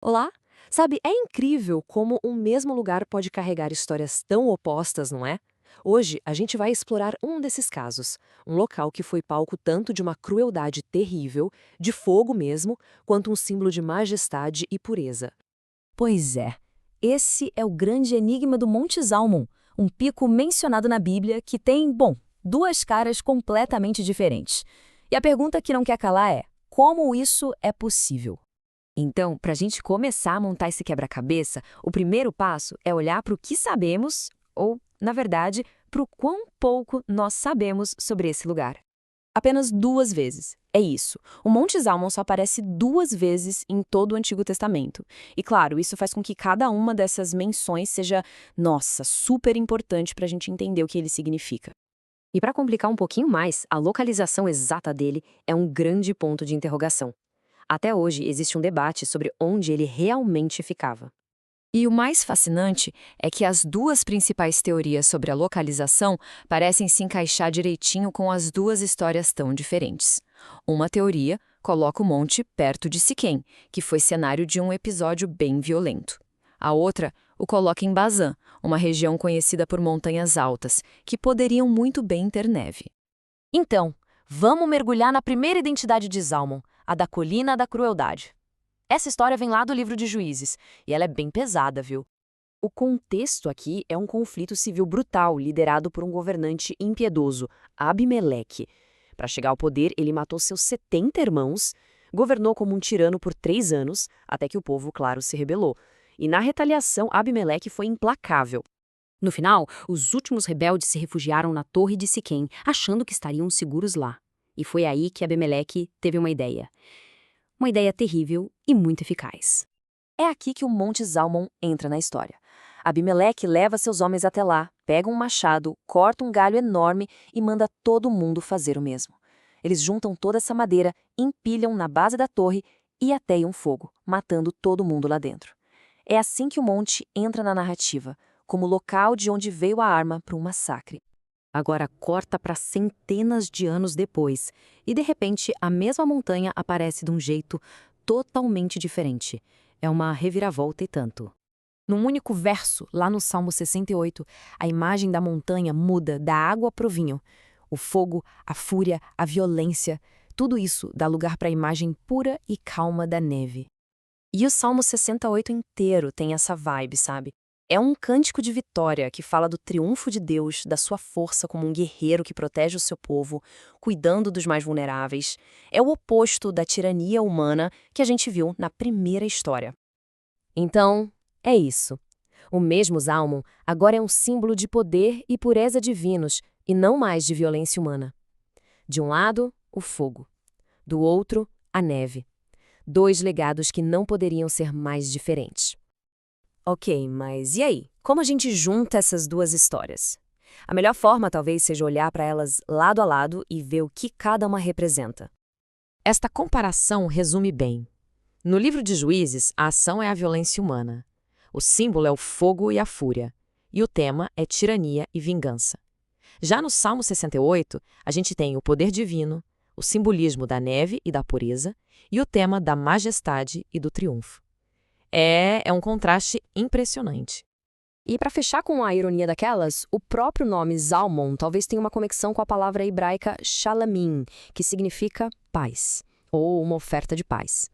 Olá! Sabe, é incrível como um mesmo lugar pode carregar histórias tão opostas, não é? Hoje, a gente vai explorar um desses casos, um local que foi palco tanto de uma crueldade terrível, de fogo mesmo, quanto um símbolo de majestade e pureza. Pois é, esse é o grande enigma do Monte Zalmon, um pico mencionado na Bíblia que tem, bom, duas caras completamente diferentes. E a pergunta que não quer calar é: como isso é possível? Então, para a gente começar a montar esse quebra-cabeça, o primeiro passo é olhar para o que sabemos, ou, na verdade, para o quão pouco nós sabemos sobre esse lugar. Apenas duas vezes. É isso. O Monte Zalmon só aparece duas vezes em todo o Antigo Testamento. E claro, isso faz com que cada uma dessas menções seja, nossa, super importante para a gente entender o que ele significa. E para complicar um pouquinho mais, a localização exata dele é um grande ponto de interrogação. Até hoje existe um debate sobre onde ele realmente ficava. E o mais fascinante é que as duas principais teorias sobre a localização parecem se encaixar direitinho com as duas histórias tão diferentes. Uma teoria coloca o monte perto de Siquém, que foi cenário de um episódio bem violento. A outra o coloca em Bazã, uma região conhecida por montanhas altas, que poderiam muito bem ter neve. Então, vamos mergulhar na primeira identidade de Zalmon, a da Colina da Crueldade. Essa história vem lá do livro de Juízes, e ela é bem pesada, viu? O contexto aqui é um conflito civil brutal liderado por um governante impiedoso, Abimeleque. Para chegar ao poder, ele matou seus 70 irmãos, governou como um tirano por 3 anos, até que o povo, claro, se rebelou. E na retaliação, Abimeleque foi implacável. No final, os últimos rebeldes se refugiaram na Torre de Siquém, achando que estariam seguros lá. E foi aí que Abimeleque teve uma ideia. Uma ideia terrível e muito eficaz. É aqui que o Monte Zalmon entra na história. Abimeleque leva seus homens até lá, pega um machado, corta um galho enorme e manda todo mundo fazer o mesmo. Eles juntam toda essa madeira, empilham na base da torre e ateiam fogo, matando todo mundo lá dentro. É assim que o monte entra na narrativa, como local de onde veio a arma para um massacre. Agora corta para centenas de anos depois, e de repente a mesma montanha aparece de um jeito totalmente diferente. É uma reviravolta e tanto. Num único verso, lá no Salmo 68, a imagem da montanha muda da água para o vinho. O fogo, a fúria, a violência, tudo isso dá lugar para a imagem pura e calma da neve. E o Salmo 68 inteiro tem essa vibe, sabe? É um cântico de vitória que fala do triunfo de Deus, da sua força como um guerreiro que protege o seu povo, cuidando dos mais vulneráveis. É o oposto da tirania humana que a gente viu na primeira história. Então, é isso. O mesmo Zalmon agora é um símbolo de poder e pureza divinos e não mais de violência humana. De um lado, o fogo. Do outro, a neve. Dois legados que não poderiam ser mais diferentes. Ok, mas e aí? Como a gente junta essas duas histórias? A melhor forma talvez seja olhar para elas lado a lado e ver o que cada uma representa. Esta comparação resume bem. No livro de Juízes, a ação é a violência humana. O símbolo é o fogo e a fúria. E o tema é tirania e vingança. Já no Salmo 68, a gente tem o poder divino, o simbolismo da neve e da pureza, e o tema da majestade e do triunfo. É um contraste impressionante. E para fechar com a ironia daquelas, o próprio nome Zalmon talvez tenha uma conexão com a palavra hebraica shalamim, que significa paz, ou uma oferta de paz.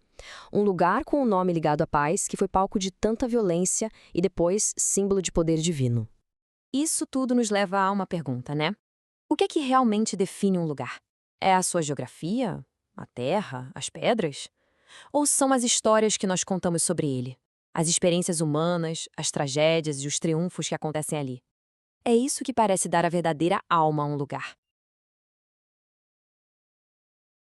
Um lugar com o nome ligado à paz que foi palco de tanta violência e depois símbolo de poder divino. Isso tudo nos leva a uma pergunta, né? O que é que realmente define um lugar? É a sua geografia? A terra? As pedras? Ou são as histórias que nós contamos sobre ele? As experiências humanas, as tragédias e os triunfos que acontecem ali? É isso que parece dar a verdadeira alma a um lugar.